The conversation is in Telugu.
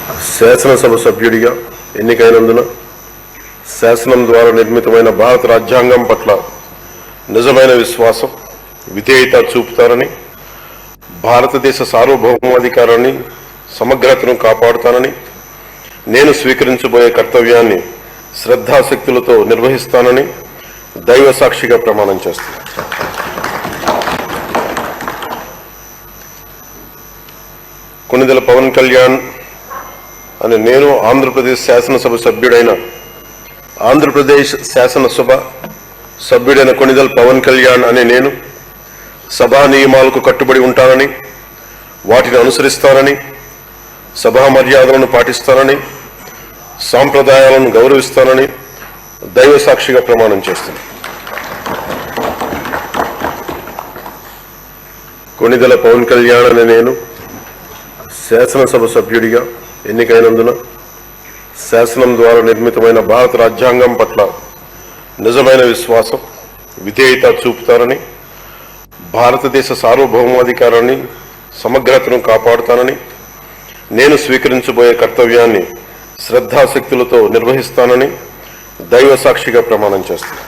శాసనసభ సభ్యుడిగా ఎన్నికైనందున శాసనం ద్వారా నిర్మితమైన భారత రాజ్యాంగం పట్ల నిజమైన విశ్వాసం, విధేయత చూపుతానని, భారతదేశ సార్వభౌమాధికారాన్ని, సమగ్రతను కాపాడుతానని, నేను స్వీకరించబోయే కర్తవ్యాన్ని శ్రద్ధాశక్తులతో నిర్వహిస్తానని దైవ సాక్షిగా ప్రమాణం చేస్తాను. కొణిదెల పవన్ కళ్యాణ్ అని నేను ఆంధ్రప్రదేశ్ శాసనసభ సభ్యుడైన ఆంధ్రప్రదేశ్ శాసనసభ సభ్యుడైన కొణిదెల పవన్ కళ్యాణ్ అనే నేను సభా నియమాలకు కట్టుబడి ఉంటానని, వాటిని అనుసరిస్తానని, సభా మర్యాదలను పాటిస్తానని, సాంప్రదాయాలను గౌరవిస్తానని దైవ సాక్షిగా ప్రమాణం చేస్తాను. కొణిదెల పవన్ కళ్యాణ్ అనే నేను శాసనసభ సభ్యుడిగా ఎన్నికైనందున శాసనం ద్వారా నిర్మితమైన భారత రాజ్యాంగం పట్ల నిజమైన విశ్వాసం, విధేయత చూపుతానని, భారతదేశ సార్వభౌమాధికారాన్ని, సమగ్రతను కాపాడుతానని, నేను స్వీకరించబోయే కర్తవ్యాన్ని శ్రద్ధాశక్తులతో నిర్వహిస్తానని దైవ సాక్షిగా ప్రమాణం చేస్తాను.